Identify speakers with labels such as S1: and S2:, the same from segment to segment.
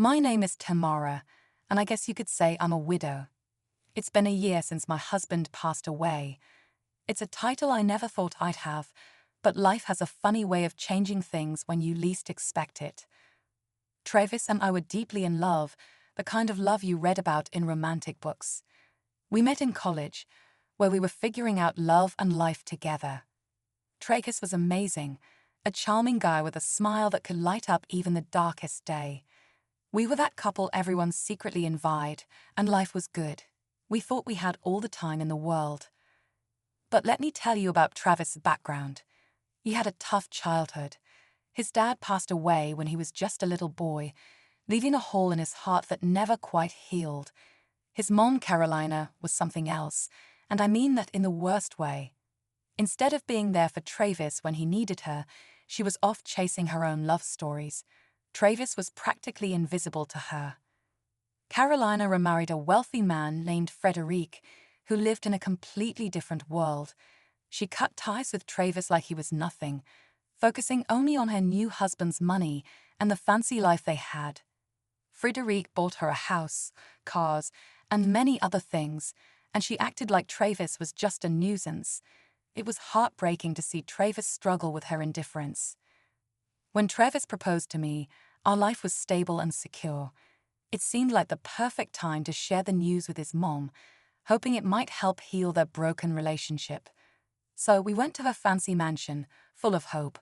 S1: My name is Tamara, and I guess you could say I'm a widow. It's been a year since my husband passed away. It's a title I never thought I'd have, but life has a funny way of changing things when you least expect it. Travis and I were deeply in love, the kind of love you read about in romantic books. We met in college, where we were figuring out love and life together. Travis was amazing, a charming guy with a smile that could light up even the darkest day. We were that couple everyone secretly envied, and life was good. We thought we had all the time in the world. But let me tell you about Travis' background. He had a tough childhood. His dad passed away when he was just a little boy, leaving a hole in his heart that never quite healed. His mom, Carolina, was something else, and I mean that in the worst way. Instead of being there for Travis when he needed her, she was off chasing her own love stories. Travis was practically invisible to her. Carolina remarried a wealthy man named Frederic, who lived in a completely different world. She cut ties with Travis like he was nothing, focusing only on her new husband's money and the fancy life they had. Frederic bought her a house, cars, and many other things, and she acted like Travis was just a nuisance. It was heartbreaking to see Travis struggle with her indifference. When Travis proposed to me, our life was stable and secure. It seemed like the perfect time to share the news with his mom, hoping it might help heal their broken relationship. So we went to her fancy mansion, full of hope.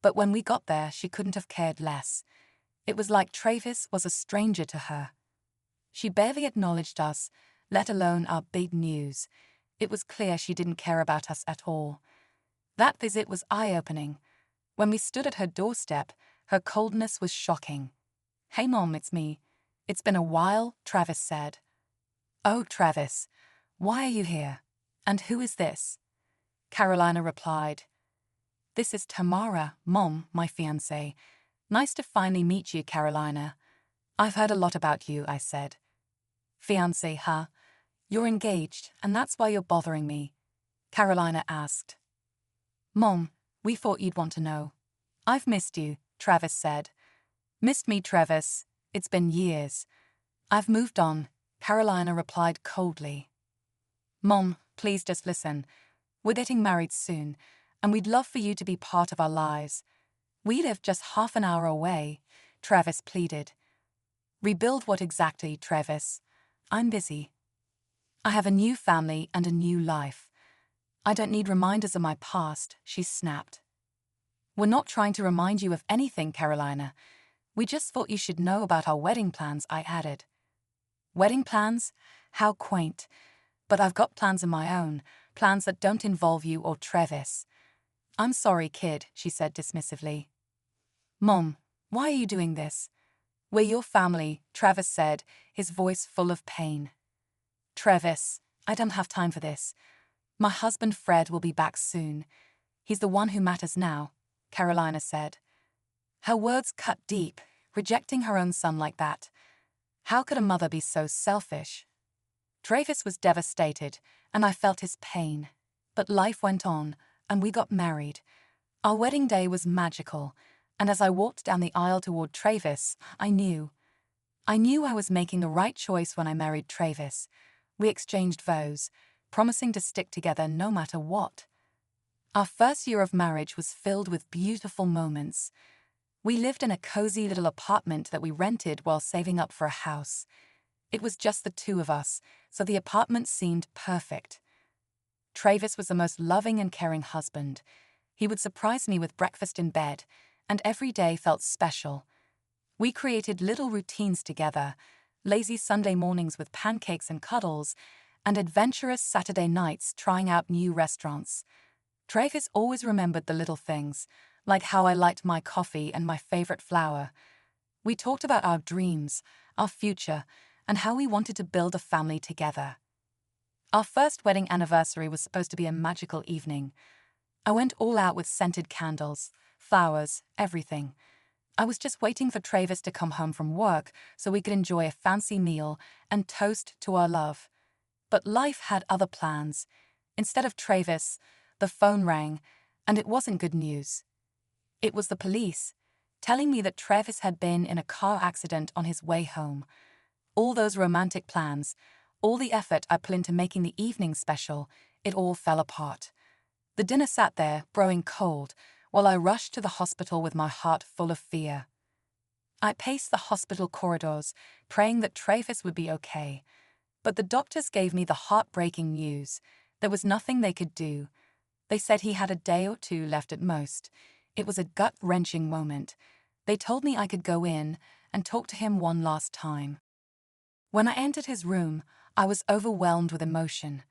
S1: But when we got there, she couldn't have cared less. It was like Travis was a stranger to her. She barely acknowledged us, let alone our big news. It was clear she didn't care about us at all. That visit was eye-opening. When we stood at her doorstep, her coldness was shocking. "Hey Mom, it's me. It's been a while," Travis said. "Oh, Travis, why are you here? And who is this?" Carolina replied. "This is Tamara, Mom, my fiancé. Nice to finally meet you, Carolina." "I've heard a lot about you," I said. "Fiancé, huh? You're engaged, and that's why you're bothering me?" Carolina asked. "Mom, we thought you'd want to know." "I've missed you," Travis said. "Missed me, Travis? It's been years." "I've moved on," Carolina replied coldly. "Mom, please just listen. We're getting married soon, and we'd love for you to be part of our lives. We live just half an hour away," Travis pleaded. "Rebuild what exactly, Travis? I'm busy. I have a new family and a new life. I don't need reminders of my past," she snapped. "We're not trying to remind you of anything, Carolina. We just thought you should know about our wedding plans," I added. "Wedding plans? How quaint. But I've got plans of my own, plans that don't involve you or Travis." "I'm sorry, kid," she said dismissively. "Mom, why are you doing this?" "We're your family," Travis said, his voice full of pain. "Travis, I don't have time for this. My husband Fred will be back soon. He's the one who matters now," Carolina said. Her words cut deep, rejecting her own son like that. How could a mother be so selfish? Travis was devastated, and I felt his pain. But life went on, and we got married. Our wedding day was magical, and as I walked down the aisle toward Travis, I knew I was making the right choice when I married Travis. We exchanged vows, promising to stick together no matter what. Our first year of marriage was filled with beautiful moments. We lived in a cozy little apartment that we rented while saving up for a house. It was just the two of us, so the apartment seemed perfect. Travis was the most loving and caring husband. He would surprise me with breakfast in bed, and every day felt special. We created little routines together, lazy Sunday mornings with pancakes and cuddles, and adventurous Saturday nights trying out new restaurants. Travis always remembered the little things, like how I liked my coffee and my favorite flower. We talked about our dreams, our future, and how we wanted to build a family together. Our first wedding anniversary was supposed to be a magical evening. I went all out with scented candles, flowers, everything. I was just waiting for Travis to come home from work so we could enjoy a fancy meal and toast to our love. But life had other plans. Instead of Travis, the phone rang, and it wasn't good news. It was the police. telling me that Travis had been in a car accident on his way home. All those romantic plans, all the effort I put into making the evening special, it all fell apart. The dinner sat there, growing cold, while I rushed to the hospital with my heart full of fear. I paced the hospital corridors, praying that Travis would be okay. But the doctors gave me the heartbreaking news. There was nothing they could do. They said he had a day or two left at most. It was a gut-wrenching moment. They told me I could go in and talk to him one last time. When I entered his room, I was overwhelmed with emotion.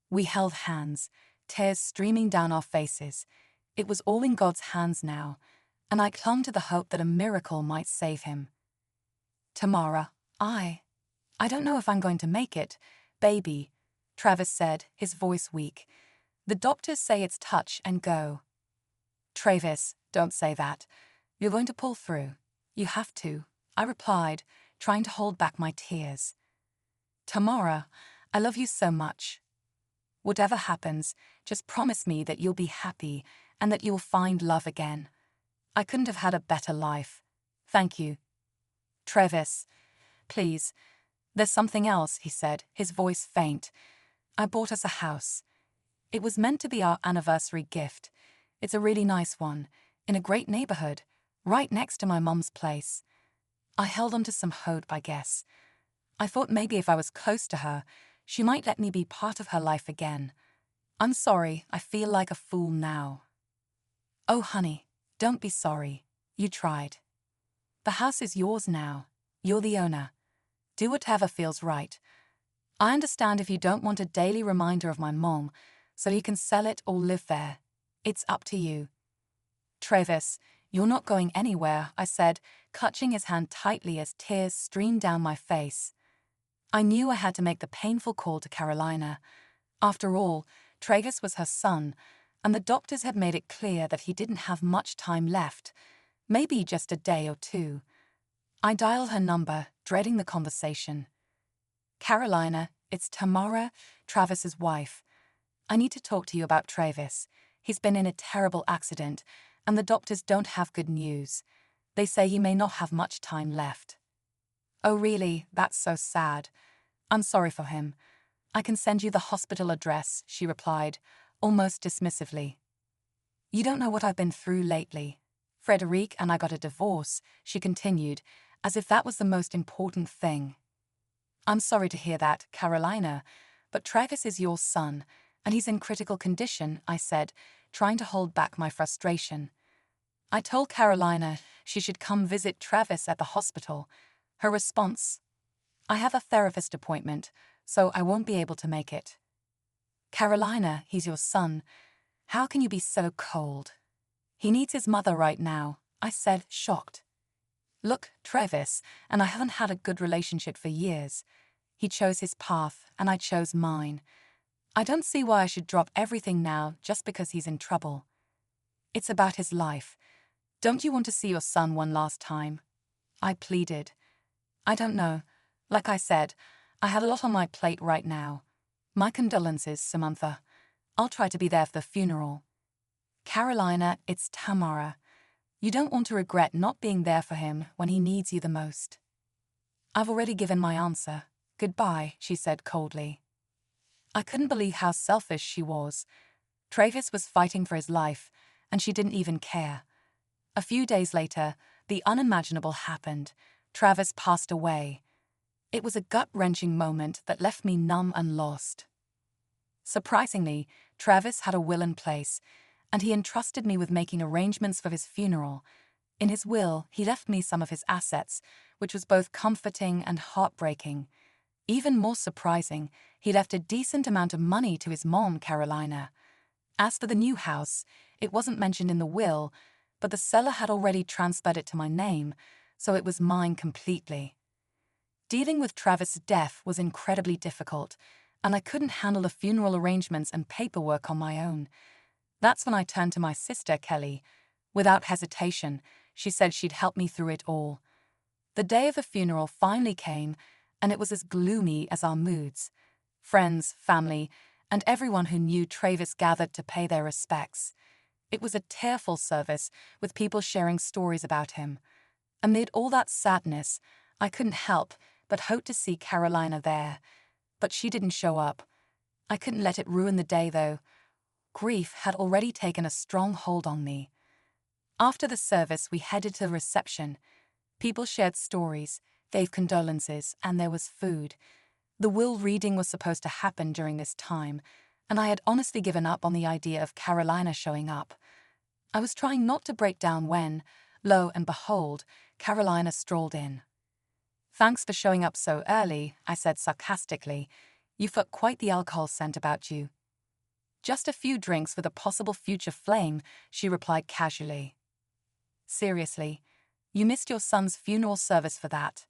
S1: We held hands, tears streaming down our faces. It was all in God's hands now, and I clung to the hope that a miracle might save him. Tamara, I don't know if I'm going to make it, baby, Travis said, his voice weak. The doctors say it's touch and go. Travis, don't say that. You're going to pull through. You have to, I replied, trying to hold back my tears. Tamara, I love you so much. Whatever happens, just promise me that you'll be happy and that you'll find love again. I couldn't have had a better life. Thank you. Travis, please. There's something else, he said, his voice faint. I bought us a house. It was meant to be our anniversary gift. It's a really nice one, in a great neighborhood, right next to my mum's place. I held on to some hope, I guess. I thought maybe if I was close to her, she might let me be part of her life again. I'm sorry, I feel like a fool now. Oh, honey, don't be sorry. You tried. The house is yours now. You're the owner. Do whatever feels right. I understand if you don't want a daily reminder of my mom, so you can sell it or live there. It's up to you. Travis, you're not going anywhere, I said, clutching his hand tightly as tears streamed down my face. I knew I had to make the painful call to Carolina. After all, Travis was her son, and the doctors had made it clear that he didn't have much time left, maybe just a day or two. I dialed her number, dreading the conversation. Carolina, it's Tamara, Travis's wife. I need to talk to you about Travis. He's been in a terrible accident, and the doctors don't have good news. They say he may not have much time left. Oh really, that's so sad. I'm sorry for him. I can send you the hospital address, she replied, almost dismissively. You don't know what I've been through lately. Frederic and I got a divorce, she continued, as if that was the most important thing. I'm sorry to hear that, Carolina, but Travis is your son, and he's in critical condition, I said, trying to hold back my frustration. I told Carolina she should come visit Travis at the hospital. Her response, I have a therapist appointment, so I won't be able to make it. Carolina, he's your son. How can you be so cold? He needs his mother right now, I said, shocked. Look, Travis and I haven't had a good relationship for years. He chose his path, and I chose mine. I don't see why I should drop everything now just because he's in trouble. It's about his life. Don't you want to see your son one last time? I pleaded. I don't know. Like I said, I have a lot on my plate right now. My condolences, Samantha. I'll try to be there for the funeral. Carolina, it's Tamara. You don't want to regret not being there for him when he needs you the most. I've already given my answer. Goodbye, she said coldly. I couldn't believe how selfish she was. Travis was fighting for his life, and she didn't even care. A few days later, the unimaginable happened. Travis passed away. It was a gut-wrenching moment that left me numb and lost. Surprisingly, Travis had a will in place, and he entrusted me with making arrangements for his funeral. In his will, he left me some of his assets, which was both comforting and heartbreaking. Even more surprising, he left a decent amount of money to his mom, Carolina. As for the new house, it wasn't mentioned in the will, but the seller had already transferred it to my name, so it was mine completely. Dealing with Travis' death was incredibly difficult, and I couldn't handle the funeral arrangements and paperwork on my own. That's when I turned to my sister, Kelly. Without hesitation, she said she'd help me through it all. The day of the funeral finally came, and it was as gloomy as our moods. Friends, family, and everyone who knew Travis gathered to pay their respects. It was a tearful service, with people sharing stories about him. Amid all that sadness, I couldn't help but hope to see Carolina there. But she didn't show up. I couldn't let it ruin the day, though. Grief had already taken a strong hold on me. After the service, we headed to the reception. People shared stories, gave condolences, and there was food. The will reading was supposed to happen during this time, and I had honestly given up on the idea of Carolina showing up. I was trying not to break down when, lo and behold, Carolina strolled in. "Thanks for showing up so early," I said sarcastically. "You've got quite the alcohol scent about you." "Just a few drinks with a possible future flame," she replied casually. "Seriously, you missed your son's funeral service for that."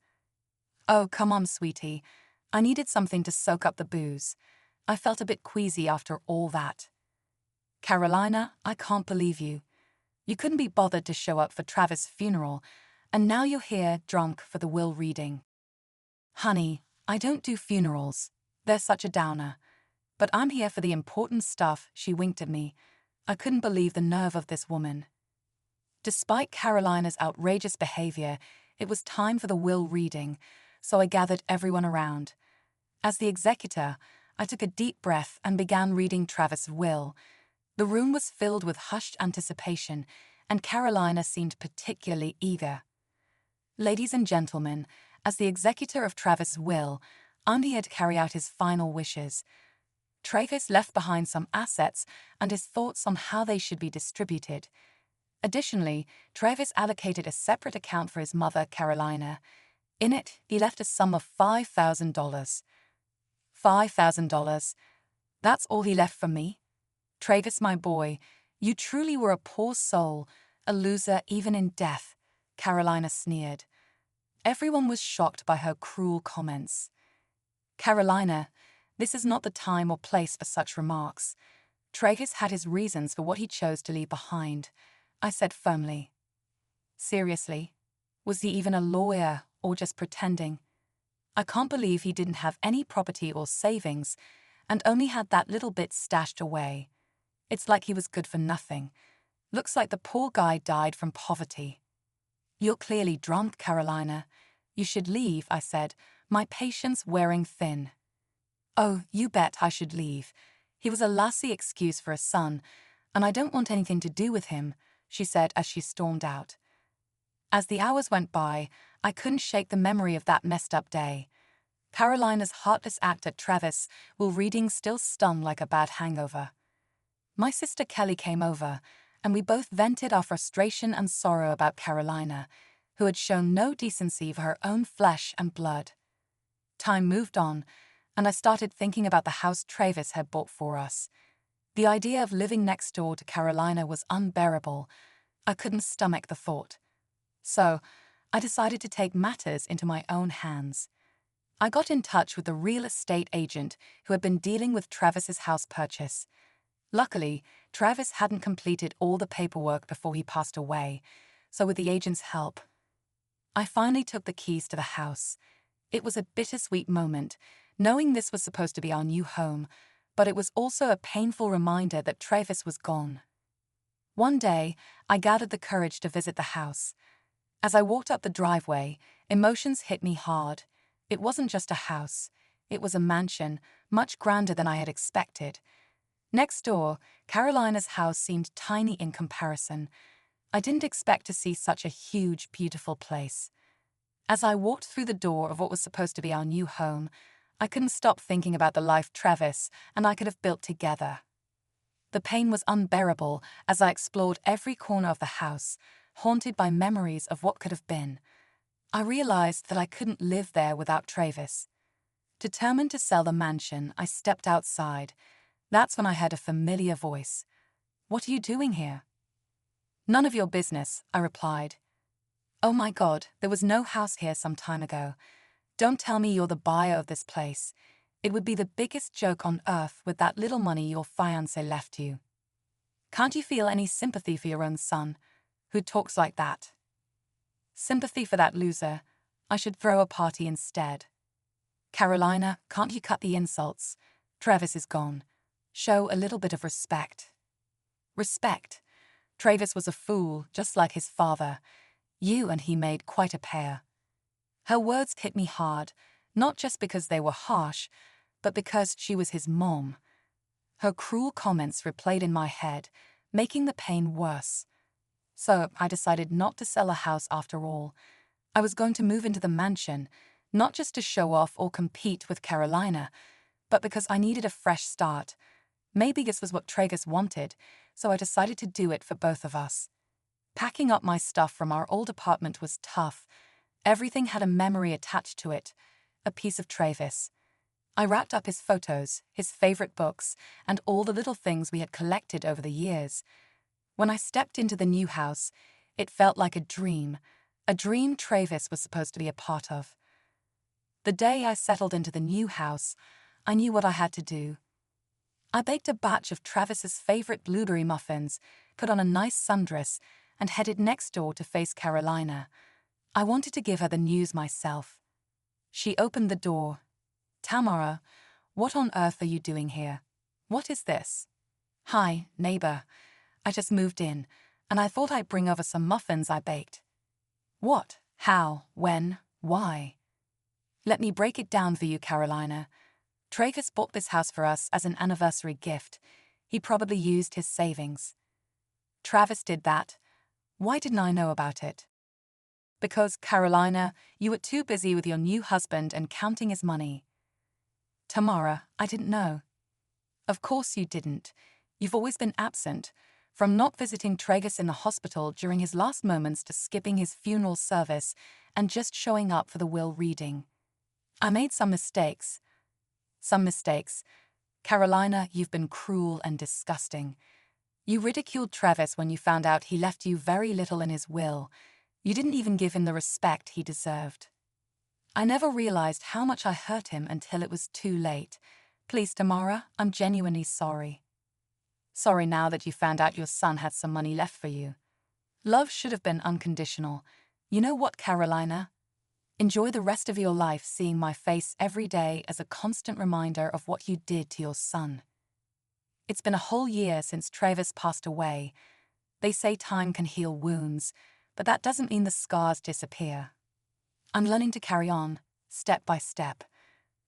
S1: "Oh, come on, sweetie. I needed something to soak up the booze. I felt a bit queasy after all that." "Carolina, I can't believe you. You couldn't be bothered to show up for Travis' funeral, and now you're here drunk for the will reading." "Honey, I don't do funerals. They're such a downer. But I'm here for the important stuff," she winked at me. I couldn't believe the nerve of this woman. Despite Carolina's outrageous behavior, it was time for the will reading, so I gathered everyone around. As the executor, I took a deep breath and began reading Travis' will. The room was filled with hushed anticipation, and Carolina seemed particularly eager. "Ladies and gentlemen, as the executor of Travis' will, I'm here to carry out his final wishes. Travis left behind some assets and his thoughts on how they should be distributed. Additionally, Travis allocated a separate account for his mother, Carolina. In it, he left a sum of $5,000. $5,000? That's all he left for me? Travis, my boy, you truly were a poor soul, a loser even in death," Carolina sneered. Everyone was shocked by her cruel comments. "Carolina, this is not the time or place for such remarks. Travis had his reasons for what he chose to leave behind," I said firmly. "Seriously? Was he even a lawyer or just pretending? I can't believe he didn't have any property or savings and only had that little bit stashed away. It's like he was good for nothing. Looks like the poor guy died from poverty." "You're clearly drunk, Carolina. You should leave," I said, my patience wearing thin. "Oh, you bet I should leave. He was a lousy excuse for a son, and I don't want anything to do with him," she said as she stormed out. As the hours went by, I couldn't shake the memory of that messed up day. Carolina's heartless act at Travis will reading still stung like a bad hangover. My sister Kelly came over, and we both vented our frustration and sorrow about Carolina, who had shown no decency for her own flesh and blood. Time moved on, and I started thinking about the house Travis had bought for us. The idea of living next door to Carolina was unbearable. I couldn't stomach the thought. So, I decided to take matters into my own hands. I got in touch with the real estate agent who had been dealing with Travis's house purchase. Luckily, Travis hadn't completed all the paperwork before he passed away, so with the agent's help, I finally took the keys to the house. It was a bittersweet moment, knowing this was supposed to be our new home, but it was also a painful reminder that Travis was gone. One day, I gathered the courage to visit the house. As I walked up the driveway, emotions hit me hard. It wasn't just a house. It was a mansion, much grander than I had expected. Next door, Carolina's house seemed tiny in comparison. I didn't expect to see such a huge, beautiful place. As I walked through the door of what was supposed to be our new home, I couldn't stop thinking about the life Travis and I could have built together. The pain was unbearable as I explored every corner of the house, haunted by memories of what could have been. I realized that I couldn't live there without Travis. Determined to sell the mansion, I stepped outside. That's when I heard a familiar voice. "What are you doing here?" "None of your business," I replied. "Oh my God, there was no house here some time ago. Don't tell me you're the buyer of this place. It would be the biggest joke on earth with that little money your fiancé left you. Can't you feel any sympathy for your own son, who talks like that?" "Sympathy for that loser. I should throw a party instead." "Carolina, can't you cut the insults? Travis is gone. Show a little bit of respect." "Respect? Travis was a fool, just like his father. You and he made quite a pair. Her words hit me hard, not just because they were harsh, but because she was his mom. Her cruel comments replayed in my head, making the pain worse. So I decided not to sell a house after all. I was going to move into the mansion, not just to show off or compete with Carolina, but because I needed a fresh start. Maybe this was what Tragus wanted, so I decided to do it for both of us. Packing up my stuff from our old apartment was tough. Everything had a memory attached to it, a piece of Travis. I wrapped up his photos, his favorite books, and all the little things we had collected over the years. When I stepped into the new house, it felt like a dream Travis was supposed to be a part of. The day I settled into the new house, I knew what I had to do. I baked a batch of Travis's favorite blueberry muffins, put on a nice sundress, and headed next door to face Carolina. I wanted to give her the news myself. She opened the door. "Tamara, what on earth are you doing here? What is this?" "Hi, neighbor. I just moved in, and I thought I'd bring over some muffins I baked." "What? How? When? Why?" "Let me break it down for you, Carolina. Travis bought this house for us as an anniversary gift. He probably used his savings." "Travis did that? Why didn't I know about it?" "Because, Carolina, you were too busy with your new husband and counting his money." "Tamara, I didn't know." "Of course you didn't. You've always been absent, from not visiting Tragus in the hospital during his last moments to skipping his funeral service and just showing up for the will reading." "I made some mistakes." "Some mistakes. Carolina, you've been cruel and disgusting. You ridiculed Travis when you found out he left you very little in his will. You didn't even give him the respect he deserved." "I never realized how much I hurt him until it was too late. Please, Tamara, I'm genuinely sorry." "Sorry now that you found out your son had some money left for you. Love should have been unconditional. You know what, Carolina? Enjoy the rest of your life seeing my face every day as a constant reminder of what you did to your son. It's been a whole year since Travis passed away. They say time can heal wounds, but that doesn't mean the scars disappear. I'm learning to carry on, step by step.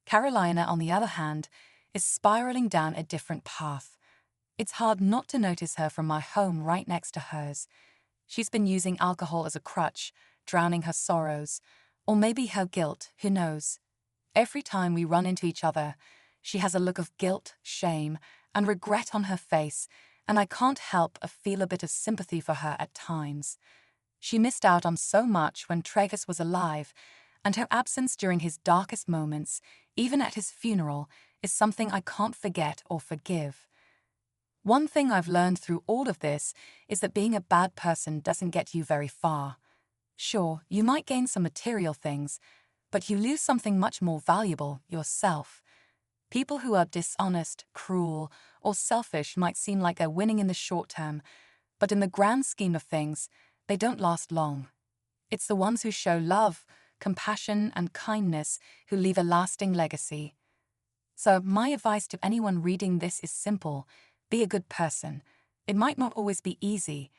S1: Carolina, on the other hand, is spiraling down a different path. It's hard not to notice her from my home right next to hers. She's been using alcohol as a crutch, drowning her sorrows, or maybe her guilt, who knows. Every time we run into each other, she has a look of guilt, shame, and regret on her face, and I can't help but feel a bit of sympathy for her at times. She missed out on so much when Travis was alive, and her absence during his darkest moments, even at his funeral, is something I can't forget or forgive. One thing I've learned through all of this is that being a bad person doesn't get you very far. Sure, you might gain some material things, but you lose something much more valuable, yourself. People who are dishonest, cruel, or selfish might seem like they're winning in the short term, but in the grand scheme of things, they don't last long. It's the ones who show love, compassion, and kindness who leave a lasting legacy. So my advice to anyone reading this is simple: be a good person. It might not always be easy,